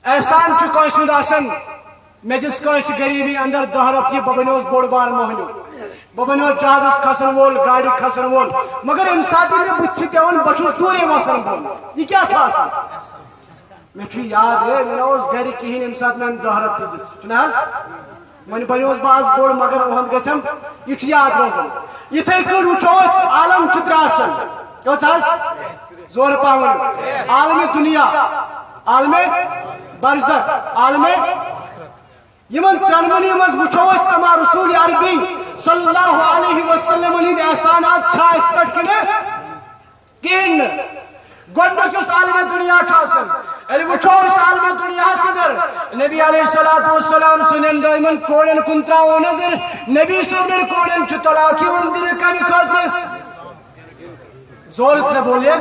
احسان کنس मे this Kans गरीबी अंदर 10 रपये बह बनो बोड़ बार मोहनी बह बनो जहाज खसन वोल गाड़ी खसन वोल मगर अम सात मे बुथ पेवान बहुत तूरे वसन बोल यह क्या मे याद है मे गर कहें अम सात मे 10 रपये दिस वन बनो बह बोड़ मगर ओहद गम यह याद रोजान इथे कट वो आलम चित्र जोर पावन आलम दुनिया आलम बरज़ख आलम यमन त्रनवनी मज वो अमा रसूल अरबी सल्लल्लाहु अलैहि वसल्लम एहसानात कहें गोडनुकिस आलम दुनिया वो आलम दुनिया अंदर नबी अलैहिस्सलातु वस्सलाम सुनन दाइमन कोड़न कुन त्रावो नजर नबी सुनन कोड़न च तलाक दिन कम खातिर जोर से बोलिए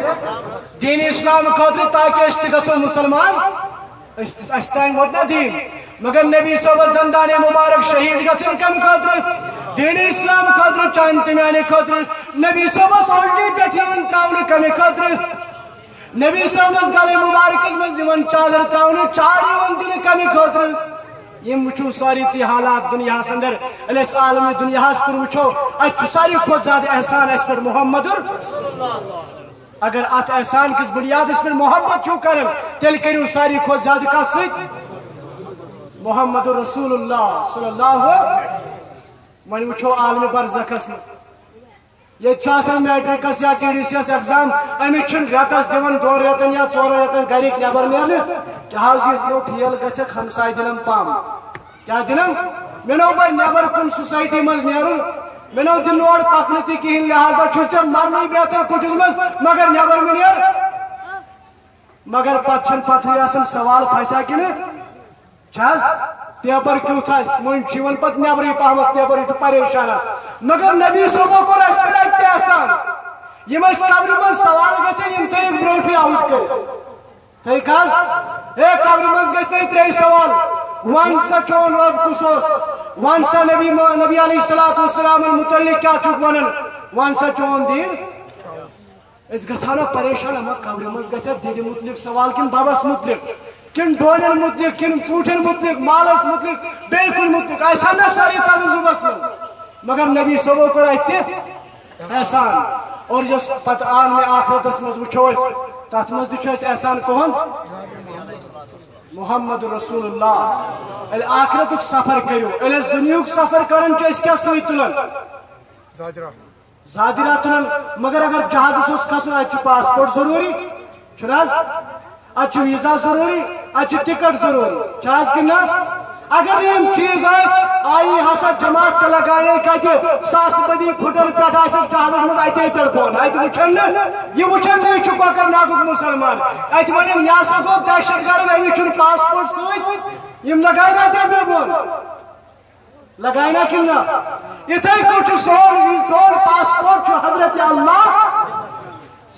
दीन इस्लाम खातिर ताकि अस गो मुसलमान तान वो ना दीन मगर नबी सोबत जंदाने मुबारक शहीद गम कम खातिर दीन इस्लाम खातिर चान तमाने खातिर नबी सोबत ओल्डी पे त्रावन कम खातिर नबी सोबत गले मुबारक मज चादर त्रावन चार दिन कम खातिर यम वो सारी ती हालात दुनिया अंदर आलम दुनिया कुन वो अत सारी खुद ज्यादा एहसान अस पे मोहम्मदुर अगर अत एहसान किस बुनियाद पे मोहब्बत छो कर तेल करू सारी खुद ज्यादा कस मोहम्मदुर रसूलुल्लाह सल्लल्लाहु वन वो आलम बरज़खस ये मैट्रिकस या TDCS एग्जाम अमिस रेतस दिवन 2 रेतन या 4 रेतन गरिक नबर नेल क्या नो फेल गक हमसाय दिनम पाम क्या दिनम मे नो बह नबर कुन सोसाइटी मज नेरुन मे नो दिन और पकन ती कहें लिहाजा छे मरन बेहतर कुटिस मज मगर नबर मे नेर मगर पत्थर सवाल फंसा कि पेपर क्यूथ मुन पे नबरी पहम पेपर परेशान मगर नबी सोबो को एहसान यम कब्र मज सवाल गम थे ब्रोट आउट कर कब्र मज गई 3 सवाल वन सा चोन रब कुस वन सा नबी अलैहिस्सलातु वस्सलाम मुतल्लिक क्या वन वन सा चोन दीन गो ना परेशान हम कब्र मज दीदी मुतलिक सवाल किन बाबस मुतलिक किन डोन मुतलिक किन चूठन मुतलिक मालस मुतलिक बेकुन मुतलिक ऐसा ना सारी तजुबस मगर नबी सबो को एहसान और जो पत आन में आखिरतस मज वो तथ मज एहसान कहन मोहम्मद रसूलुल्लाह आखिरत सफर करो दुनिया सफर कर क्या सत तुलन जादिरा तुलन मगर अगर जहाज खसन अत पासपोर्ट जरूरी अत वीजा जरूरी अत टिकट जरूरी कि ना अगर यम चीज आई हसा जमात से लगाने कत 7 बदी फुटन पे जहाज मज अते पे बोन अत वुचन यह कोकर नागुक मुसलमान अत वन यह हसा गो दहशत गर्द अमिस पासपोर्ट सम लगाना अते पे बोन लगाना कि ना इथे कट सोन पासपोर्ट हजरत अल्लाह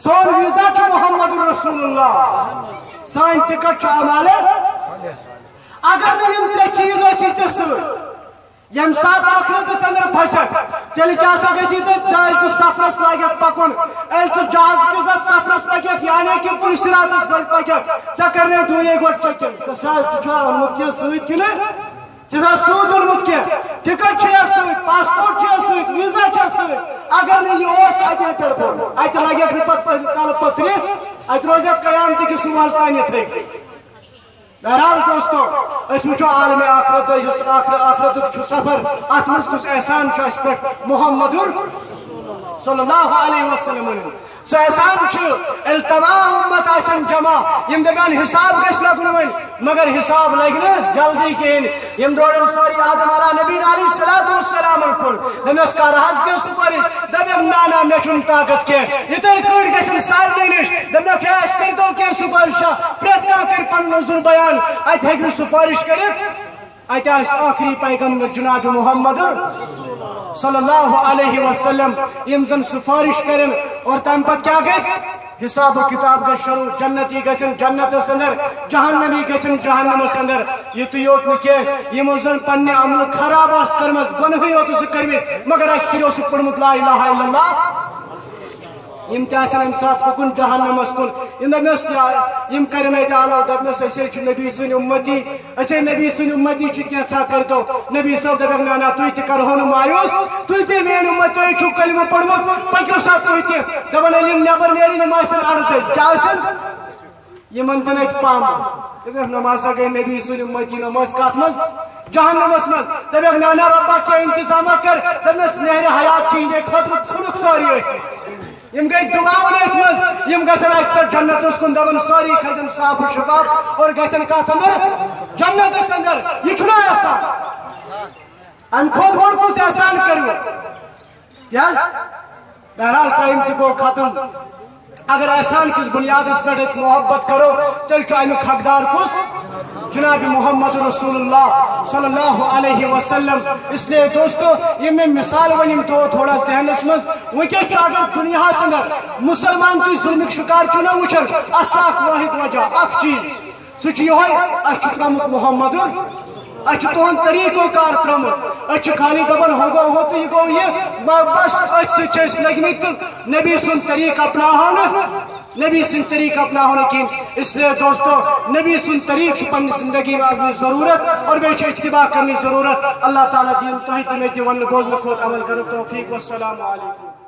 सोन वीजा मोहम्मद रसूलुल्लाह सान टिकट अमाले अगर नम 3 चीज यम सात आखिरतस अंदर फसक तेल क्या गई तो सफरस लगे पकुन जहाज के सफरस पक यानी कि पुल सिरातस पक चे कर दूरे गो चेकिंग ओनमुत क्या सत सूद ओनमुत क्या टिकट पासपोर्ट वीजा अगर यह अते पे बोन अत लगे कल पत्रे अत रोज कयामत कि सुबह तान बहरहाल दोस्तों वो आलम आखरत सफर अत मज एहसान पे मोहम्मदुर सल्लल्लाहु अलैहि वसल्लम सो एहसान तमाम उम्मत जमा यम दपान हिसाब लगन वन मगर हिसाब लग न जल्दी कहें यम दौड़न सारी आदम अला नबी अलैहिस्सलातु वस्सलाम कुन दमस कर हज के सुपारिश दम ना मे छुन ताकत के इथे कट गसन सारे निश दम क्या कर दो के सुपारिश प्रत का कर पन नजुर बयान अत हेक सुपारिश कर अत आखिरी पैगंबर जनाब मोहम्मद सल्लल्लाहु अलैहि वसल्लम यम जन सुपारिश करें और तम पत क्या गस हिसाब किताब ग शुरू जन्नती गसन जन्नतस अंदर जहन्नमी गसन जहन्नमस अंदर युत योत न यमो जन पन्ने अमल खराब आस करमस गुनाह योत स करमि मगर अत करो स पढ़मुत ला इलाहा इल्लल्लाह یم तम सात कुन जहन्नमस कुन दपनस यम कर आलो दपनस नबी सुन उम्मती असे नबी सुन उम्मती कैसा कर दो नबी सब दपक नाना तुम तहो न मायूस तुम ते मेन उम्मत तुम कलम पढ़मुत पको सा तुम दपन नबर नेरी अड़त क्या यमन तन पाम नमाज गई नबी सुन उम्मती नमाज कत मज जहन्नमस मज दपक नाना रब्बा क्या इंतजाम कर दपनस नहर हयात खुद छुड़क सारी यम गई दुआवन मज यम गसन पे जन्नत कुन दपन सारी खजन साफ शफाफ और गसन कत अंदर जन्नत अंदर यह एहसान अम खुद बोड़ कुछ एहसान करो बहरहाल टाइम तक खत्म अगर एहसान किस बुनियाद पे मोहब्बत करो तेल अमुक हकदार कुस जनाब मोहम्मद रसूलुल्लाह सल्लल्लाहु अलैहि वसल्लम। इसलिए दोस्तों ये मैं मिसाल वन तो थोड़ा जहनस मज वस अगर दुनिया अंदर मुसलमान तुम जुल्म शिकार ना वुचान वाहिद वजह चीज सह त्रुमुत मोहम्मद तुहद तरीको कार त्रुमुत खाली दपन हो गो हो तो यह गो ये बस अथ लगम तो नबी सुन तरीक अपना नबी सुन तरीक अपना कहीं। इसलिए दोस्तों नबी सुन तरीक पन्नी जिंदगी में आजमी जरूरत और बे इत्तिबा करनी जरूरत। अल्लाह ताला दीन तोह तो मे वन बोजन खोत अमल कर तौफीक। वस्सलामु अलैकुम।